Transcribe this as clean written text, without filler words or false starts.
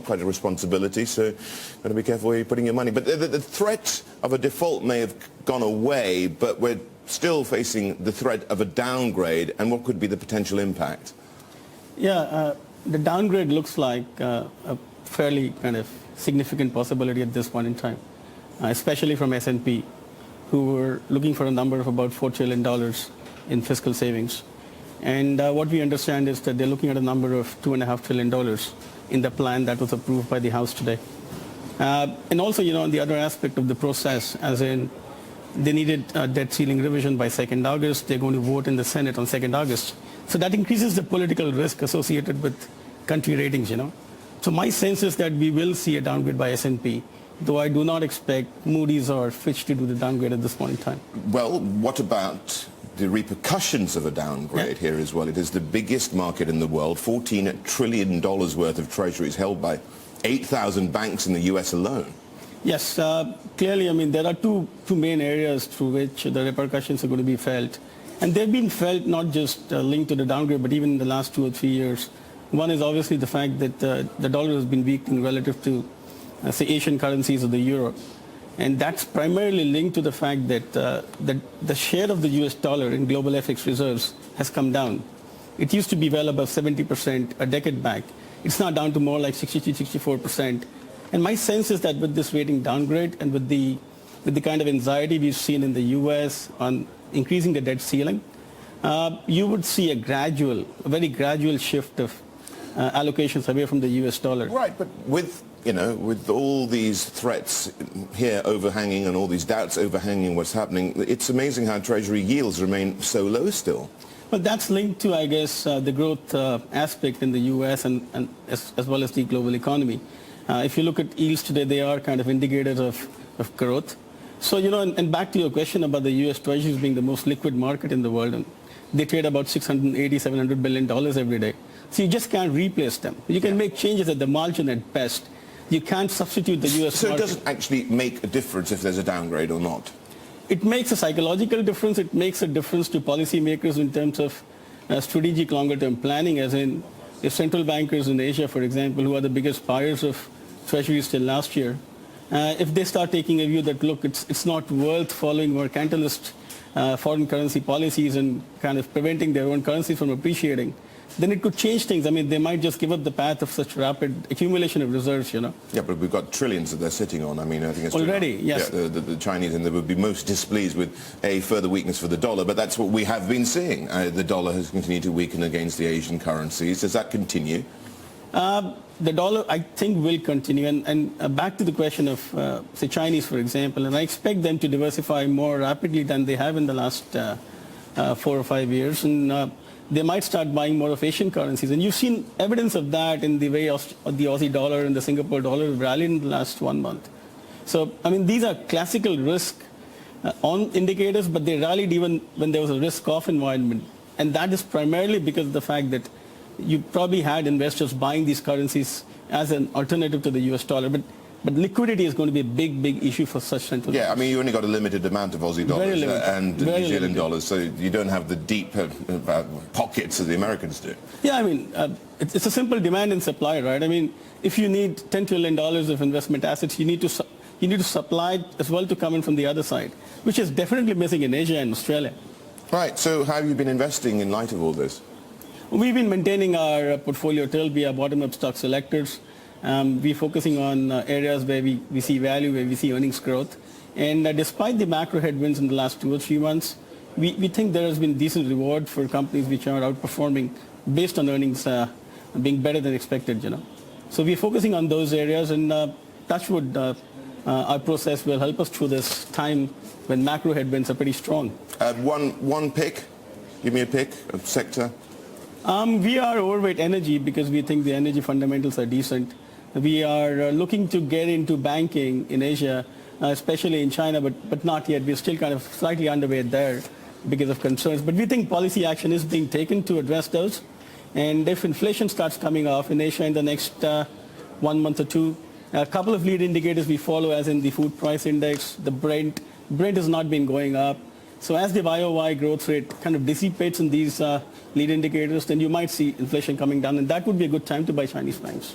well, quite a responsibility, so got to be careful where you're putting your money. But the threat of a default may have gone away, but we're still facing the threat of a downgrade, and what could be the potential impact? Yeah, the downgrade looks like a fairly kind of significant possibility at this point in time, especially from S&P, who were looking for a number of about $4 trillion in fiscal savings. And what we understand is that they're looking at a number of $2.5 trillion in the plan that was approved by the House today. And also, on the other aspect of the process, as in they needed a debt ceiling revision by 2nd August. They're going to vote in the Senate on 2nd August. So that increases the political risk associated with country ratings, So my sense is that we will see a downgrade by S&P, though I do not expect Moody's or Fitch to do the downgrade at this point in time. Well, what about the repercussions of a downgrade here as well? It is the biggest market in the world, $14 trillion worth of treasuries held by 8,000 banks in the U.S. alone. Yes, clearly, there are two main areas through which the repercussions are going to be felt. And they've been felt not just linked to the downgrade, but even in the last 2 or 3 years. One is obviously the fact that the dollar has been weakening relative to, say, Asian currencies or the euro. And that's primarily linked to the fact that the share of the US dollar in global FX reserves has come down. It used to be well above 70% a decade back. It's now down to more like 63, 64%. And my sense is that with this rating downgrade and with the kind of anxiety we've seen in the US on increasing the debt ceiling, you would see a very gradual shift of allocations away from the US dollar. Right, but with all these threats here overhanging and all these doubts overhanging what's happening, it's amazing how Treasury yields remain so low still. Well, that's linked to, I guess, the growth aspect in the US and as well as the global economy. If you look at yields today, they are kind of indicators of growth. So, and back to your question about the US Treasuries being the most liquid market in the world, and they trade about $680, $700 billion every day. So you just can't replace them. You can make changes at the margin at best. You can't substitute the US market. So it doesn't actually make a difference if there's a downgrade or not? It makes a psychological difference. It makes a difference to policymakers in terms of strategic longer-term planning, as in if central bankers in Asia, for example, who are the biggest buyers of treasuries till last year, if they start taking a view that, look, it's not worth following mercantilist foreign currency policies and kind of preventing their own currencies from appreciating, then it could change things. They might just give up the path of such rapid accumulation of reserves, Yeah, but we've got trillions that they're sitting on. I think it's already, yes. Yeah, the Chinese, and they would be most displeased with a further weakness for the dollar, but that's what we have been seeing. The dollar has continued to weaken against the Asian currencies. Does that continue? The dollar, I think, will continue. And back to the question of, say, Chinese, for example, and I expect them to diversify more rapidly than they have in the last 4 or 5 years. And they might start buying more of Asian currencies. And you've seen evidence of that in the way the Aussie dollar and the Singapore dollar have rallied in the last 1 month. So, these are classical risk on indicators, but they rallied even when there was a risk-off environment. And that is primarily because of the fact that you probably had investors buying these currencies as an alternative to the US dollar. But liquidity is going to be a big issue for such central banks. Yeah, you only got a limited amount of Aussie dollars and New Zealand dollars, so you don't have the deep pockets that the Americans do. Yeah, it's a simple demand and supply, right? If you need $10 trillion of investment assets, you need to supply as well to come in from the other side, which is definitely missing in Asia and Australia. Right, so how have you been investing in light of all this? We've been maintaining our portfolio till via bottom-up stock selectors. We're focusing on areas where we see value, where we see earnings growth. And despite the macro headwinds in the last 2 or 3 months, we think there has been decent reward for companies which are outperforming based on earnings being better than expected, So we're focusing on those areas, and touch wood, our process will help us through this time when macro headwinds are pretty strong. One pick? Give me a pick, a sector. We are overweight energy because we think the energy fundamentals are decent. We are looking to get into banking in Asia, especially in China, but not yet. We're still kind of slightly underweight there because of concerns. But we think policy action is being taken to address those. And if inflation starts coming off in Asia in the next 1 month or 2, a couple of lead indicators we follow, as in the food price index, the Brent has not been going up. So as the YOY growth rate kind of dissipates in these lead indicators, then you might see inflation coming down, and that would be a good time to buy Chinese banks.